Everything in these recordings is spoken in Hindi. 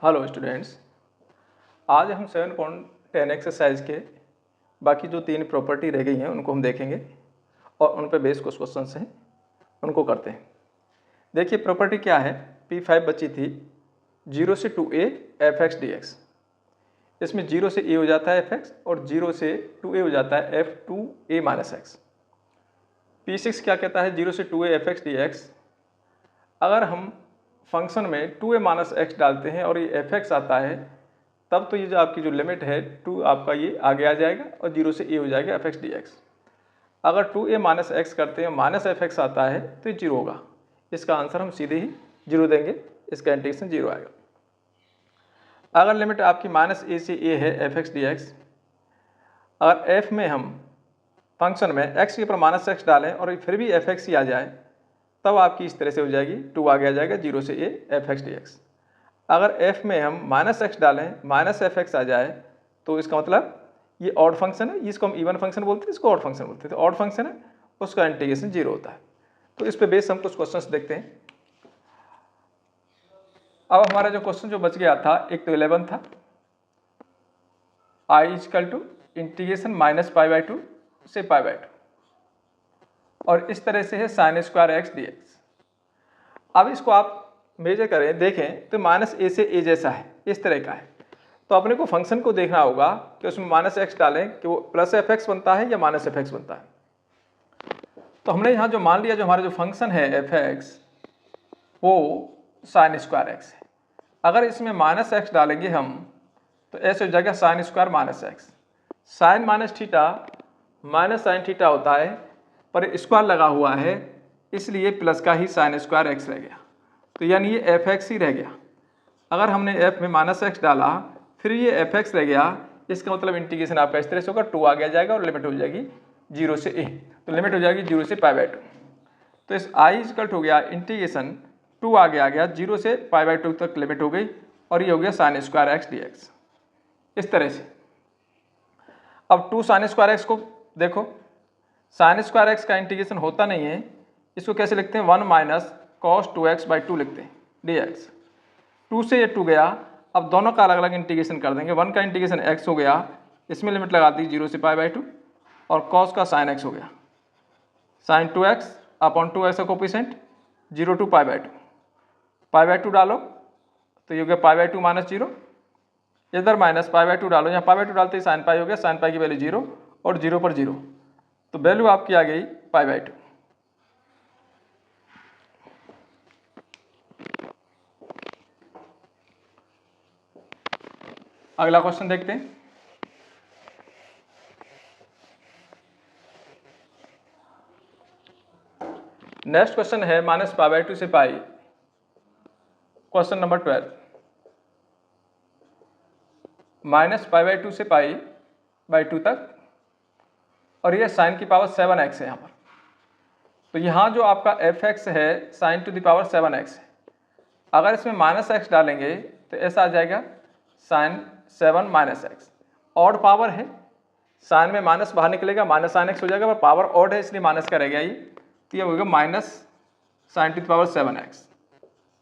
हेलो स्टूडेंट्स, आज हम 7.10 एक्सरसाइज के बाकी जो 3 प्रॉपर्टी रह गई हैं उनको हम देखेंगे और उन पे बेस कुछ क्वेश्चन हैं उनको करते हैं। देखिए प्रॉपर्टी क्या है, P5 बची थी 0 से 2a f(x) dx। इसमें 0 से a हो जाता है f(x) और 0 से 2a हो जाता है f(2a - x)। P6 क्या कहता है 0 से 2a f(x) dx। अगर हम फंक्शन में 2a - x डालते हैं और ये f(x) आता है तब तो ये जो आपकी जो लिमिट है 2 आपका ये आगे आ जाएगा और 0 से a हो जाएगा f(x) dx। अगर 2a - x करते हैं माइनस f(x) आता है तो ये 0 होगा। इसका आंसर हम सीधे ही 0 देंगे, इसका इंटीग्रेशन 0 आएगा। अगर लिमिट आपकी -a से a है f(x) dx, अगर f में हम फंक्शन में x के ऊपर -x डालें और फिर भी f(x) ही आ जाए तब आपकी इस तरह से हो जाएगी, 2 आगे आ जाएगा 0 से a f(x) dx। अगर f में हम -x डालें -f(x) आ जाए तो इसका मतलब ये ऑड फंक्शन है, इसको हम इवन फंक्शन बोलते हैं, इसको ऑड फंक्शन बोलते हैं। तो ऑड फंक्शन है उसका इंटीग्रेशन 0 होता है। तो इस पे बेस हम कुछ क्वेश्चंस देखते हैं। अब हमारा जो क्वेश्चन जो बच गया था, एक तो 11 था, i = इंटीग्रेशन -π/2 से π/2 और इस तरह से है sin² x dx। अब इसको आप मेजर करें, देखें तो -a से a जैसा है, इस तरह का है। तो अपने को फंक्शन को देखना होगा कि उसमें -x डालें कि वो +f(x) बनता है या -f(x) बनता है। तो हमने यहाँ जो मान लिया, जो हमारा जो फंक्शन है f(x) वो sin² x है। अगर इसमें -x डालेंगे हम तो ऐसे हो जाएगा sin² - x। sin -θ -sin θ होता है, पर स्क्वायर लगा हुआ है इसलिए प्लस का ही sin² x रह गया। तो यानी ये f(x) ही रह गया। अगर हमने f में -x डाला फिर ये f(x) रह गया, इसका मतलब इंटीग्रेशन आपका इस तरह से होगा, 2 आगे आ जाएगा और लिमिट हो जाएगी 0 से a। तो लिमिट हो जाएगी 0 से π/2। तो इस i = हो गया इंटीग्रेशन 2 आगे आ गया, 0 से π/2 तक लिमिट हो गई और ये हो गया sin² x dx। इस तरह से अब 2 sin² x को देखो, sin² x का इंटीग्रेशन होता नहीं है, इसको कैसे लिखते हैं 1 - cos 2x/2 लिखते हैं dx। 2 से ये 2 गया, अब दोनों का अलग अलग इंटीग्रेशन कर देंगे। 1 का इंटीग्रेशन x हो गया, इसमें लिमिट लगा दी 0 से π/2 और cos का sin x हो गया, sin 2x अपॉन 2x का कोफिशिएंट 0 to π/2। π/2 डालो तो ये हो गया π/2 - 0, इधर -π/2 डालो, यहाँ π/2 डालते ही sin π हो गया, sin π की वैल्यू 0 और 0 पर 0, तो वैल्यू आपकी आ गई π/2। अगला क्वेश्चन देखते हैं। नेक्स्ट क्वेश्चन है -π/2 से π, क्वेश्चन नंबर 12। -π/2 से π/2 तक और ये sin की पावर 7x है यहाँ पर। तो यहाँ जो आपका f(x) है sin to the power 7x है। अगर इसमें -x डालेंगे तो ऐसा आ जाएगा sin 7 - x। ऑड पावर है, sin में माइनस बाहर निकलेगा, -sin x हो जाएगा, पर पावर ऑड है इसलिए माइनस का रह गया ये, तो ये होगा -sin to the power 7x।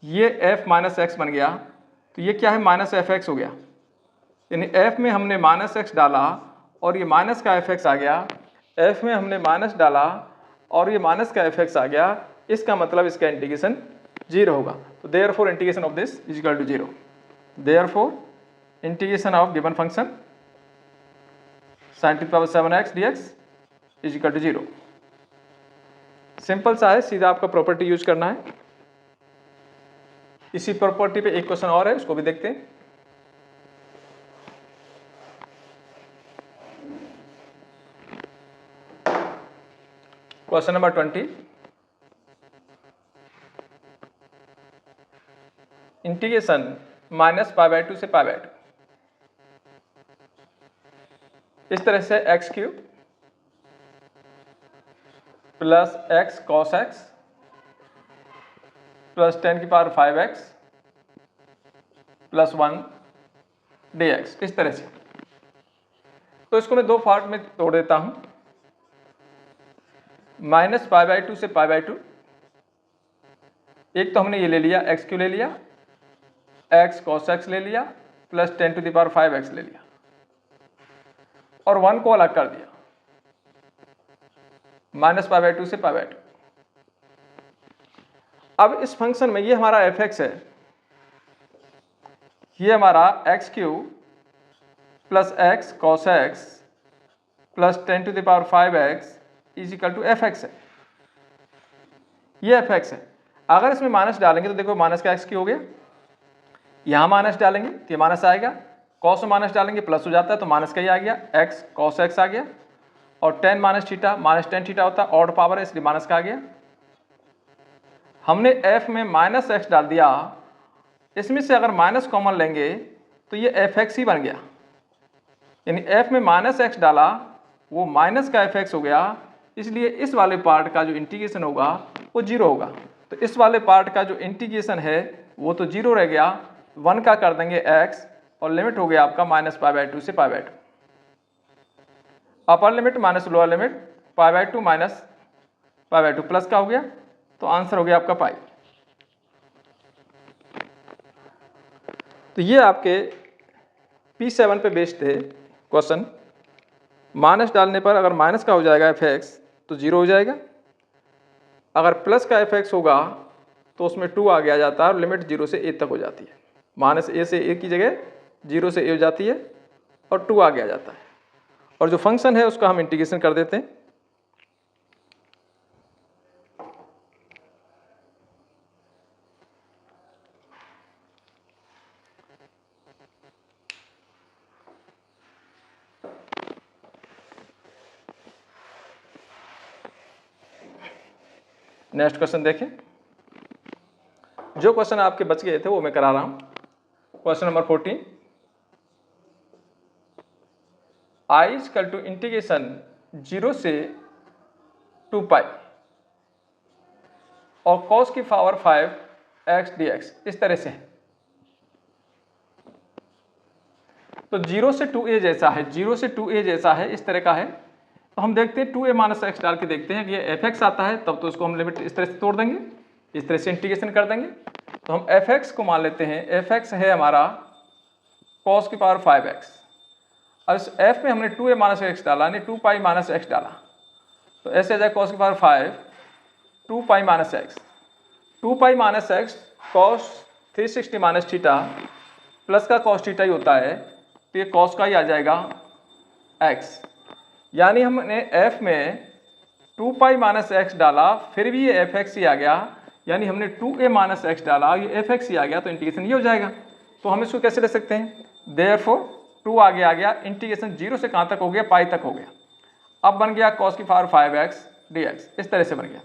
ये f - x बन गया, तो ये क्या है -f(x) हो गया। यानी f में हमने -x डाला और ये माइनस का f(x) आ गया, f में हमने माइनस डाला और ये माइनस का f(x) आ गया, इसका मतलब इसका इंटीग्रेशन 0 होगा। तो therefore integration of this is equal to 0। Therefore integration of given function sin to the power 7x dx is equal to 0। Simple सा है, सीधा आपका प्रॉपर्टी यूज करना है। इसी प्रॉपर्टी पे एक क्वेश्चन और है, उसको भी देखते हैं। Question number 20। इंटीग्रेशन -π/2 से π/2, इस तरह से x³ plus x cos x plus 10 की पावर 5x प्लस 1 dx, इस तरह से। तो इसको मैं दो पार्ट में तोड़ देता हूं, -π/2 से π/2। एक तो हमने ये ले लिया x³ ले लिया, एक्स कॉस एक्स ले लिया प्लस 10⁵x ले लिया और 1 को अलग कर दिया -π/2 से π/2। अब इस फंक्शन में ये हमारा f(x) है, ये हमारा x³ plus x cos x plus 10⁵x is equal to f(x) है, ये f(x) है। अगर इसमें माइनस डालेंगे तो देखो माइनस का x³ हो गया, यहाँ माइनस डालेंगे तो ये माइनस आएगा, कॉस में माइनस डालेंगे प्लस हो जाता है तो माइनस का ही आ गया, x कॉस एक्स आ गया और tan -θ होता है ऑड पावर है इसलिए माइनस का आ गया। हमने f में -x डाल दिया, इसमें से अगर माइनस कॉमन लेंगे तो ये f(x) ही बन गया, यानी f में -x डाला वो माइनस का f(x) हो गया, इसलिए इस वाले पार्ट का जो इंटीग्रेशन होगा वो 0 होगा। तो इस वाले पार्ट का जो इंटीग्रेशन है वो तो 0 रह गया, 1 का कर देंगे x और लिमिट हो गया आपका -π/2 से π/2, upper limit minus lower limit π/2 minus π/2 plus का हो गया, तो आंसर हो गया आपका पाई। तो ये आपके P7 पे बेस्ड थे क्वेश्चन। माइनस डालने पर अगर माइनस का हो जाएगा f(x) तो 0 हो जाएगा, अगर प्लस का f(x) होगा तो उसमें 2 आ गया जाता है और लिमिट 0 से a तक हो जाती है, -a से a की जगह 0 से a हो जाती है और 2 आ गया जाता है, और जो फंक्शन है उसका हम इंटीग्रेशन कर देते हैं। नेक्स्ट क्वेश्चन देखें, जो क्वेश्चन आपके बच गए थे वो मैं करा रहा हूं। Question number 14, i equal to integration 0 से 2π और cos की पावर 5x dx इस तरह से है। तो 0 से 2a जैसा है, 0 से 2a जैसा है, इस तरह का है। तो हम देखते हैं 2a - x डाल के देखते हैं कि ये f(x) आता है, तब तो उसको हम लिमिट इस तरह से तोड़ देंगे, इस तरह से इंटीग्रेशन कर देंगे। तो हम f(x) को मान लेते हैं, f(x) है हमारा cos की पावर 5x। अब इस f में हमने 2a - x डाला, यानी 2π - x डाला, तो ऐसे आ जाए cos की power 5 2π - x, 2π - x cos 360 - θ plus का cos θ ही होता है, तो ये cos का ही आ जाएगा x, यानी हमने f में 2π - x डाला फिर भी ये f(x) ही आ गया, यानी हमने 2a - x डाला ये f(x) ही आ गया, तो इंटीग्रेशन ये हो जाएगा। तो हम इसको कैसे ले सकते हैं, देयरफॉर 2 आगे आ गया, इंटीग्रेशन 0 से कहाँ तक हो गया, पाई तक हो गया। अब बन गया cos की पावर 5x dx, इस तरह से बन गया।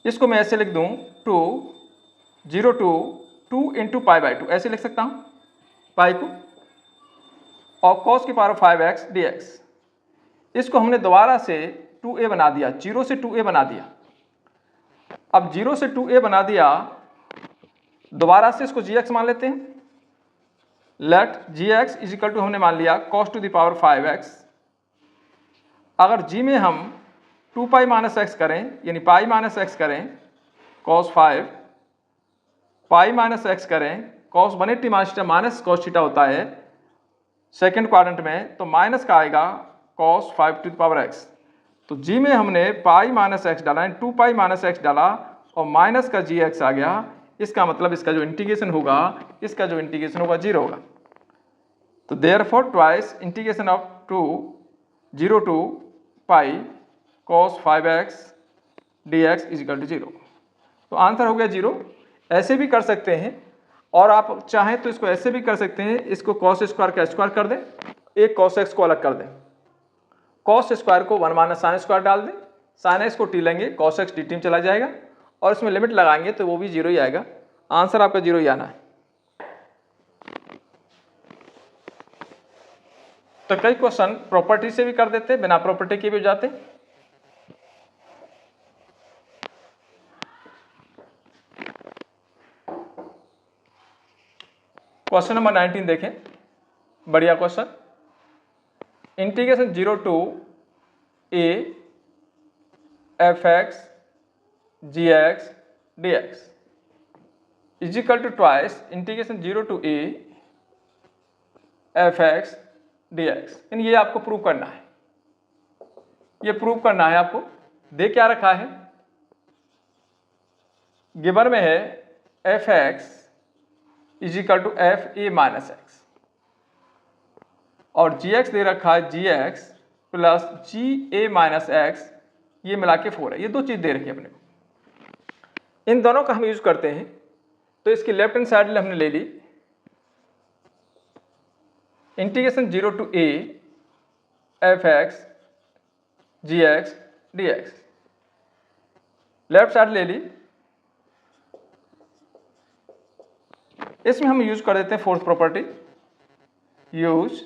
इसको मैं ऐसे लिख दूं 0 to 2 × π/2 ऐसे लिख सकता हूं पाई को, और cos की पावर 5x dx इसको हमने दोबारा से 2a बना दिया, 0 से 2a बना दिया। अब 0 से 2a बना दिया, दोबारा से इसको gx मान लेते हैं। लेट gx इजिकल टू हमने मान लिया cos to the power 5x। अगर g में हम 2π - x करें, यानी π - x करें cos 5, π - x करें cos 180 - माइनस cos θ होता है सेकेंड क्वाड्रेंट में, तो माइनस का आएगा cos 5 to the power x। तो g में हमने π - x डाला, 2π - x डाला और माइनस का gx आ गया। इसका मतलब इसका जो इंटीग्रेशन होगा 0 होगा। तो therefore twice integration of 0 to π cos 5x dx is equal to 0। तो आंसर हो गया 0। ऐसे भी कर सकते हैं, और आप चाहें तो इसको ऐसे भी कर सकते हैं, इसको cos स्क्वायर का स्क्वायर कर दें, एक cos x को अलग कर दें, cos स्क्वायर को 1 - sin स्क्वायर डाल दें, sin x को t लेंगे, cos x dt में चला जाएगा, और इसमें लिमिट लगाएंगे तो वो भी 0 ही आएगा। आंसर आपका 0 ही आना है। तो कई क्वेश्चन प्रॉपर्टी से भी कर देते, बिना प्रॉपर्टी के भी हो जाते। क्वेश्चन नंबर 19 देखें, बढ़िया question. Integration 0 to a f(x) gx dx। Is equal to twice integration 0 to a f(x) dx। इन ये आपको प्रूव करना है, ये प्रूव करना है आपको। दे क्या रखा है, गिवन में है f(x) is equal to fa minus x, और gx दे रखा है gx plus ga minus x, ये मिला के 4 है। ये दो चीज दे रखी है अपने को, इन दोनों का हम यूज करते हैं। तो इसकी लेफ्ट हैंड साइड हमने ले ली integration 0 to a f(x) gx dx, left side ले ली। इसमें हम यूज कर देते हैं fourth property, use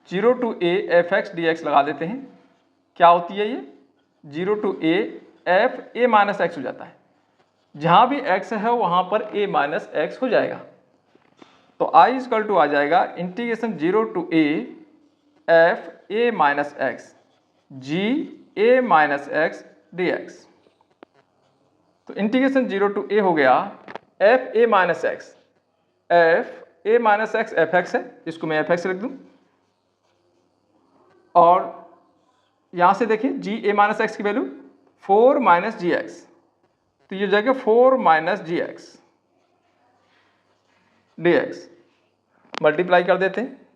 0 to a f(x) dx लगा देते हैं। क्या होती है ये, 0 to a f a minus x हो जाता है, जहां भी x है वहां पर a माइनस एक्स हो जाएगा। तो i इक्वल टू आ जाएगा integration 0 to a f a minus x g a minus x dx। तो इंटीग्रेशन 0 टू a हो गया f a minus x, f a minus x f(x) है, इसको मैं f(x) लिख दूं, और यहां से देखिए g a माइनस एक्स की वैल्यू 4 माइनस जी एक्स, तो ये जाएगा 4 माइनस जी एक्स dx। मल्टीप्लाई कर देते हैं,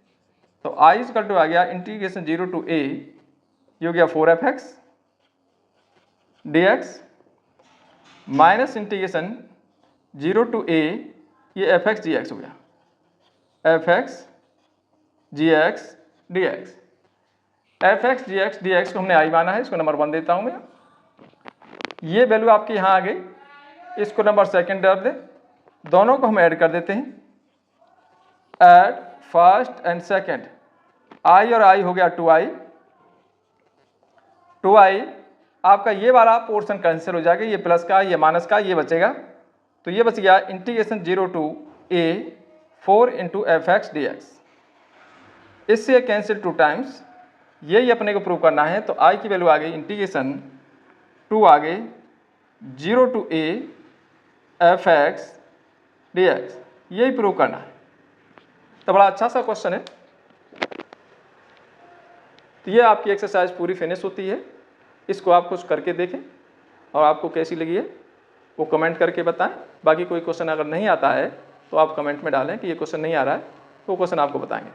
तो i इक्वल टू आ गया इंटीग्रेशन 0 टू a, ये हो गया 4f(x) dx minus integration 0 to a, ये f(x) dx हो गया, f(x) gx dx। f(x) gx dx को हमने i माना है, इसको नंबर 1 देता हूं मैं। ये वैल्यू आपके यहाँ आ गई, इसको नंबर सेकंड दे दें, दोनों को हम ऐड कर देते हैं। Add first and second, i और i हो गया 2i, 2i आपका ये वाला पोर्शन कैंसिल हो जाएगा, ये प्लस का ये माइनस का ये बचेगा, तो ये बच गया integration 0 to a 4 into f(x) dx। इससे कैंसिल 2 टाइम्स, यही अपने को प्रूव करना है। तो i की वैल्यू आ गई इंटीग्रेशन 2 आ गई 0 टू a f(x) dx, यही प्रूव करना है। तो बड़ा अच्छा सा क्वेश्चन है। तो ये आपकी एक्सरसाइज पूरी फिनिश होती है। इसको आप कुछ करके देखें और आपको कैसी लगी है वो कमेंट करके बताएं। बाकी कोई क्वेश्चन अगर नहीं आता है तो आप कमेंट में डालें कि ये क्वेश्चन नहीं आ रहा है, तो वो क्वेश्चन आपको बताएंगे।